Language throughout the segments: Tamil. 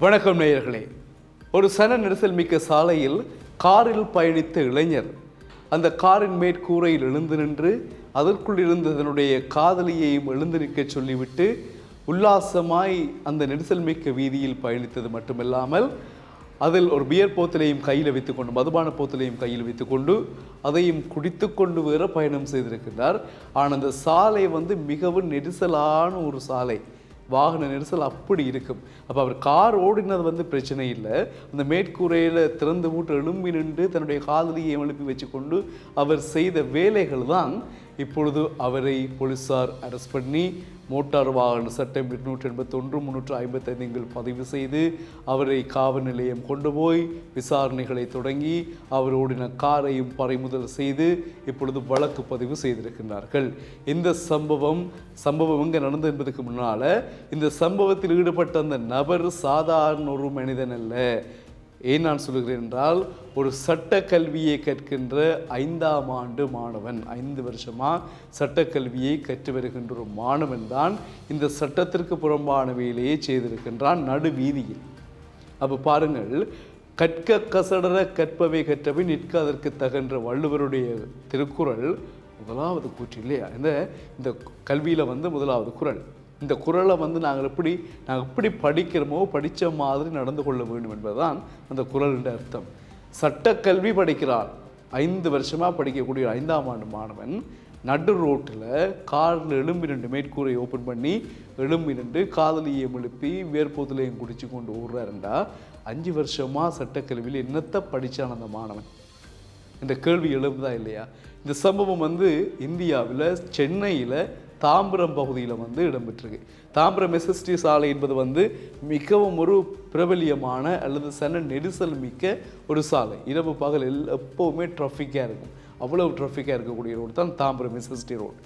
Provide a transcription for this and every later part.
வணக்கம் நேயர்களே. ஒரு சன நெரிசல் மிக்க சாலையில் காரில் பயணித்த இளைஞர் அந்த காரின் மேற்கூரையில் எழுந்து நின்று அதற்குள் இருந்த தன்னுடைய காதலியையும் எழுந்து நிற்க சொல்லிவிட்டு உல்லாசமாய் அந்த நெரிசல் மிக்க வீதியில் பயணித்தது மட்டுமில்லாமல் அதில் ஒரு பியர் போத்தலையும் கையில் வைத்துக்கொண்டு மதுபான போத்தலையும் கையில் வைத்துக்கொண்டு அதையும் குடித்து கொண்டு வேற பயணம் செய்திருக்கிறார். ஆனால் அந்த சாலை மிகவும் நெரிசலான ஒரு சாலை, வாகன நெரிசல் அப்படி இருக்கும். அப்போ அவர் கார் ஓடினது பிரச்சனை இல்லை. அந்த மேற்கூரையில் திறந்து மூட்டு எழும்பி நின்று தன்னுடைய காதலியை எழுப்பி வச்சுக்கொண்டு அவர் செய்த வேலைகள் தான் இப்பொழுது அவரை போலீசார் அரெஸ்ட் பண்ணி மோட்டார் வாகன சட்டம் 281 355 பதிவு செய்து அவரை காவல் நிலையம் கொண்டு போய் விசாரணைகளை தொடங்கி அவர் ஓடின காரையும் பறிமுதல் செய்து இப்பொழுது வழக்கு பதிவு செய்திருக்கின்றார்கள். இந்த சம்பவம் எங்கே நடந்தது என்பதற்கு முன்னால் இந்த சம்பவத்தில் ஈடுபட்ட அந்த நபர் சாதாரண ஒரு மனிதன் அல்ல. ஏன் நான் சொல்லுகிறேன் என்றால், ஒரு சட்ட கல்வியை கற்கின்ற 5ஆம் ஆண்டு மாணவன், 5 வருஷமாக சட்டக்கல்வியை கற்று வருகின்ற ஒரு மாணவன் தான் இந்த சட்டத்திற்கு புறம்பான வேலையை செய்திருக்கின்றான் நடு வீதியில். அப்போ பாருங்கள், கற்க கசடர கற்பவை கற்றவை நிற்க அதற்கு தகன்ற வள்ளுவருடைய திருக்குறள் முதலாவது கூற்று இல்லையா? இந்த கல்வியில் முதலாவது குறள். இந்த குறளை நாங்கள் எப்படி படிக்கிறோமோ படித்த மாதிரி நடந்து கொள்ள வேண்டும் என்பதுதான் அந்த குறளின் அர்த்தம். சட்டக்கல்வி படிக்கிறார், 5 வருஷமாக படிக்கக்கூடிய 5ஆம் ஆண்டு மாணவன் நடு ரோட்டில் காரில் எழும்பி நின்று மேற்கூரை ஓப்பன் பண்ணி எழும்பி நின்று காதலியை எழுப்பி வேர்போத்திலையும் குடிச்சு கொண்டு ஓடுறாருண்டா 5 வருஷமாக சட்டக்கல்வியில் என்னத்தை படித்தான் அந்த மாணவன் இந்த கேள்வி எழுப்புதா இல்லையா? இந்த சம்பவம் இந்தியாவில் சென்னையில் தாம்பரம் பகுதியில் இடம்பெற்றிருக்கு. தாம்பரம் எஸ்எஸ்டி சாலை என்பது மிகவும் ஒரு பிரபலியமான அல்லது சன நெரிசல் மிக்க ஒரு சாலை. இரவு பகல் எப்போவுமே ட்ராஃபிக்காக இருக்கும். அவ்வளவு ட்ராஃபிக்காக இருக்கக்கூடிய ரோடு தான் தாம்பரம் எஸ்எஸ்டி ரோடு.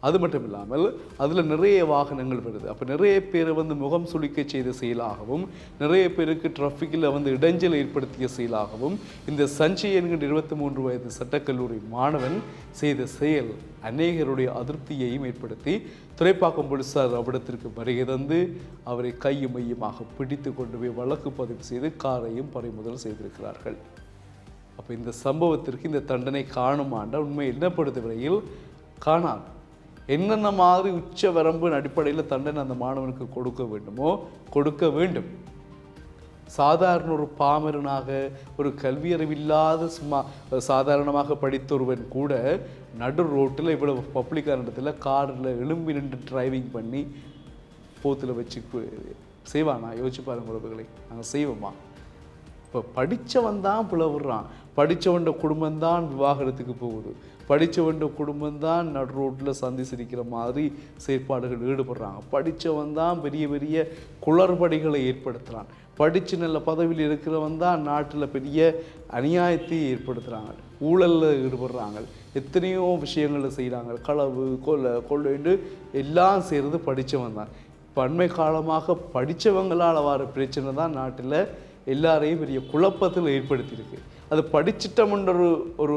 அது மட்டும் இல்லாமல் அதில் நிறைய வாகனங்கள் வருது. அப்போ நிறைய பேர் முகம் சுளிக்க செய்த செயலாகவும் நிறைய பேருக்கு டிராஃபிக்கில் இடைஞ்சல் ஏற்படுத்திய செயலாகவும் இந்த சஞ்சய் என்கின்ற 23 வயது சட்டக்கல்லூரி மாணவன் செய்த செயல் அநேகருடைய அதிருப்தியையும் ஏற்படுத்தி துறைப்பாக்கம் போலீசார் அவ்விடத்திற்கு வருகை தந்து அவரை கையும் மையமாக பிடித்து கொண்டு போய் வழக்கு பதிவு செய்து காரையும் பறிமுதல் செய்திருக்கிறார்கள். அப்போ இந்த சம்பவத்திற்கு இந்த தண்டனை காணுமாண்ட உண்மை என்னப்படுத்த வரையில் காணாது. என்னென்ன மாதிரி உச்ச வரம்பின் அடிப்படையில் தண்டனை அந்த மாணவனுக்கு கொடுக்க வேண்டுமோ கொடுக்க வேண்டும். சாதாரண ஒரு பாமரனாக ஒரு கல்வியறிவில்லாத சும்மா சாதாரணமாக படித்த ஒருவன் கூட நடு ரோட்டில் இவ்வளவு பப்ளிக்கான இடத்துல காரில் எழும்பி நின்று டிரைவிங் பண்ணி போத்தில் வச்சு செய்வானா? யோசிச்சு பாருங்க உறவுகளை, நாங்கள் செய்வோமா? இப்போ படித்தவன் தான் பிளவுறான், படித்தவன் குடும்பம்தான் விவாகரத்துக்கு போகுது, படித்தவன் குடும்பம்தான் நடு ரோட்டில் சந்தி சிரிக்கிற மாதிரி செயற்பாடுகள் ஈடுபடுறாங்க, படித்தவன் தான் பெரிய பெரிய குளறுபடிகளை ஏற்படுத்துகிறான், படித்து நல்ல பதவியில் இருக்கிறவன் தான் நாட்டில் பெரிய அநியாயத்தை ஏற்படுத்துகிறாங்க, ஊழலில் ஈடுபடுறாங்க, எத்தனையோ விஷயங்களை செய்கிறாங்க, களவு கொள்ளை எல்லாம் செய்கிறது படித்தவன் தான். இப்போ அண்மை காலமாக படித்தவங்களால் வர பிரச்சனை தான் நாட்டில் எல்லாரையும் பெரிய குழப்பத்தில் ஏற்படுத்தியிருக்கு. அது படிச்சிட்டோம்ன்ற ஒரு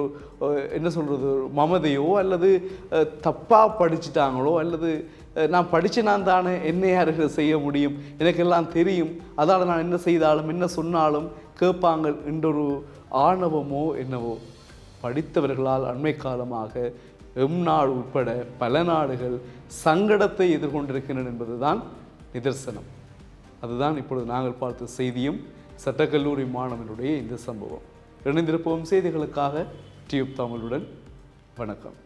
என்ன சொல்கிறது, மமதையோ அல்லது தப்பாக படிச்சுட்டாங்களோ அல்லது நான் படித்து தானே என்ன யாருக்கு செய்ய முடியும், எனக்கெல்லாம் தெரியும், அதால் நான் என்ன செய்தாலும் என்ன சொன்னாலும் கேட்பாங்க என்றொரு ஆணவமோ என்னவோ படித்தவர்களால் அண்மை காலமாக எம் நாடு உட்பட பல நாடுகள் சங்கடத்தை எதிர்கொண்டிருக்கின்றன என்பது தான் நிதர்சனம். அதுதான் இப்பொழுது நாங்கள் பார்த்த செய்தியும் சட்டக்கல்லூரி மாணவனுடைய இந்த சம்பவம். இணைந்திருப்போம் செய்திகளுக்காக டியூப் தமிழுடன். வணக்கம்.